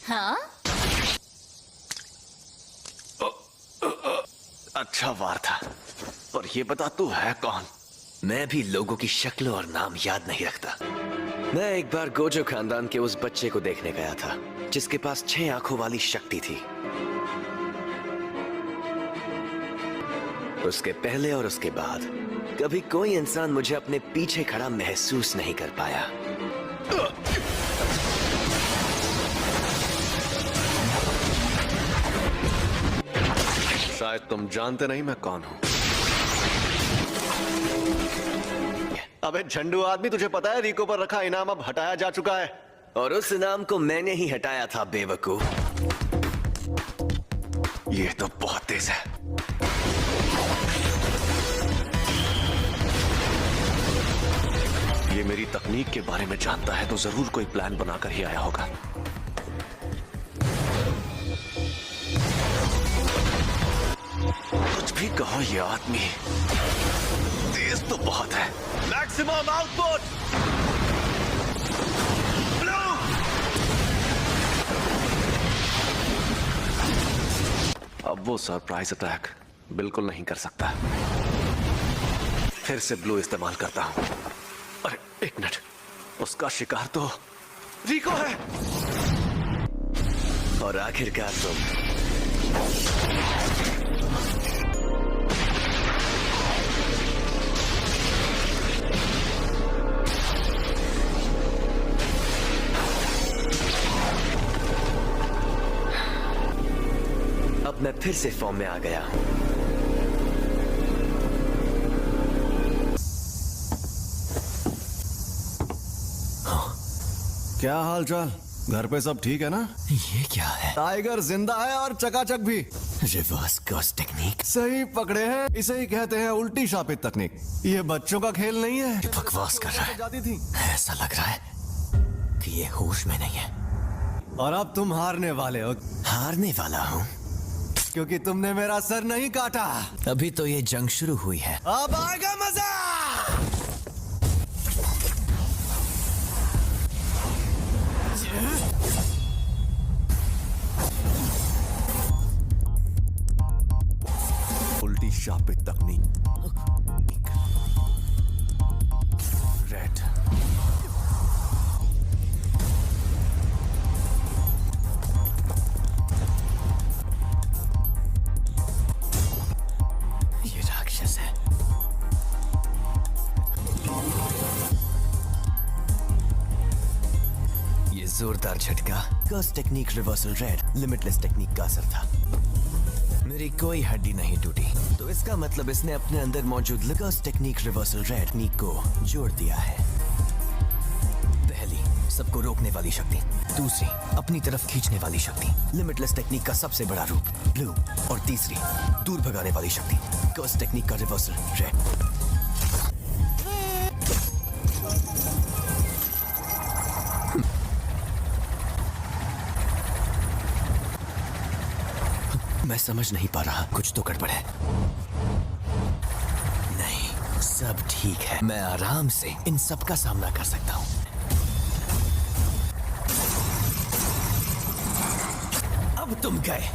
हाँ? अच्छा वार था, पर ये बता तू है कौन? मैं भी लोगों की शक्ल और नाम याद नहीं रखता। मैं एक बार गोजो खानदान के उस बच्चे को देखने गया था जिसके पास 6 आंखों वाली शक्ति थी। उसके पहले और उसके बाद कभी कोई इंसान मुझे अपने पीछे खड़ा महसूस नहीं कर पाया। शायद तुम जानते नहीं मैं कौन हूं। अबे झंडू आदमी, तुझे पता है रिको पर रखा इनाम अब हटाया जा चुका है। और उस इनाम को मैंने ही हटाया था बेवकूफ। ये तो बहुत तेज है। ये मेरी तकनीक के बारे में जानता है तो जरूर कोई प्लान बनाकर ही आया होगा। कुछ भी कहो, ये आदमी तेज तो बहुत है। Maximum output. अब वो सरप्राइज अटैक बिल्कुल नहीं कर सकता। फिर से ब्लू इस्तेमाल करता हूं। अरे एक मिनट, उसका शिकार तो रिको है। और आखिरकार तुम। अब मैं फिर से फॉर्म में आ गया हूं। क्या हाल चाल? घर पे सब ठीक है ना? ये क्या है? टाइगर जिंदा है और चकाचक भी। Reverse curse technique. सही पकड़े हैं, इसे ही कहते हैं उल्टी शापित तकनीक। ये बच्चों का खेल नहीं है। बकवास कर रहा है। जाती थी। ऐसा लग रहा है कि ये होश में नहीं है। और अब तुम हारने वाले हो। हारने वाला हूँ क्योंकि तुमने मेरा सर नहीं काटा। अभी तो ये जंग शुरू हुई है। अब आएगा मजा। उल्टी शापित तकनीक। रेड। ये राक्षस है। ये जोरदार झटका curse technique reversal red limitless technique का असर था। मेरी कोई हड्डी नहीं टूटी, तो इसका मतलब इसने अपने अंदर मौजूद कर्स टेक्निक रिवर्सल रेड टेक्निक को जोड़ दिया है। पहली, सबको रोकने वाली शक्ति। दूसरी, अपनी तरफ खींचने वाली शक्ति लिमिटलेस टेक्निक का सबसे बड़ा रूप ब्लू। और तीसरी, दूर भगाने वाली शक्ति कर्स टेक्निक का रिवर्सल रेड। मैं समझ नहीं पा रहा, कुछ तो गड़बड़ है। नहीं, सब ठीक है। मैं आराम से इन सब का सामना कर सकता हूं। अब तुम गए।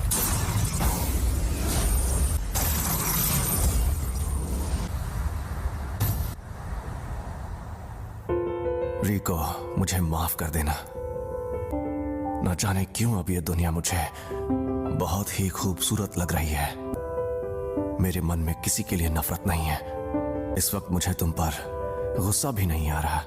रिको, मुझे माफ कर देना। न जाने क्यों अब ये दुनिया मुझे बहुत ही खूबसूरत लग रही है। मेरे मन में किसी के लिए नफरत नहीं है। इस वक्त मुझे तुम पर गुस्सा भी नहीं आ रहा।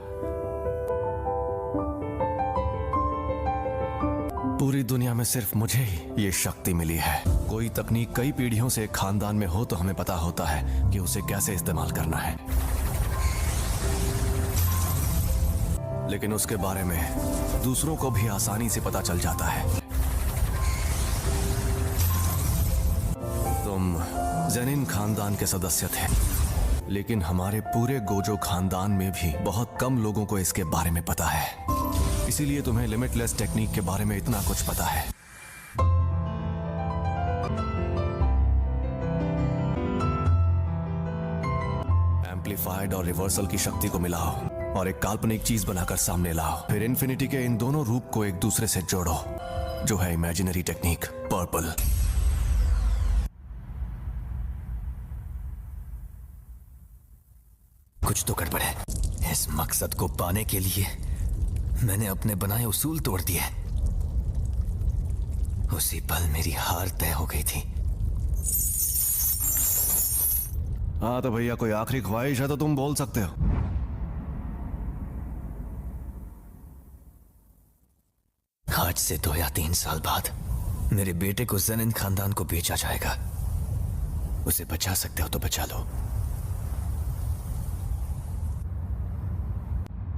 पूरी दुनिया में सिर्फ मुझे ही ये शक्ति मिली है। कोई तकनीक कई पीढ़ियों से एक खानदान में हो तो हमें पता होता है कि उसे कैसे इस्तेमाल करना है, लेकिन उसके बारे में दूसरों को भी आसानी से पता चल जाता है। तुम जेनिन खानदान के सदस्य थे, लेकिन हमारे पूरे गोजो खानदान में भी बहुत कम लोगों को इसके बारे में पता है। इसीलिए तुम्हें लिमिटलेस टेक्निक के बारे में इतना कुछ पता है। एम्पलीफाइड और रिवर्सल की शक्ति को मिलाओ और एक काल्पनिक चीज बनाकर सामने लाओ। फिर इन्फिनिटी के इन दोनों रूप को एक दूसरे से जोड़ो। जो है इमेजिनरी टेक्निक पर्पल। कुछ तो गड़बड़ है। इस मकसद को पाने के लिए मैंने अपने बनाए उसूल तोड़ दिए। उसी पल मेरी हार तय हो गई थी। हाँ तो भैया कोई आखिरी ख्वाहिश है तो तुम बोल सकते हो। आज से 2 या 3 साल बाद मेरे बेटे को जेनिन खानदान को बेचा जाएगा। उसे बचा सकते हो तो बचा लो,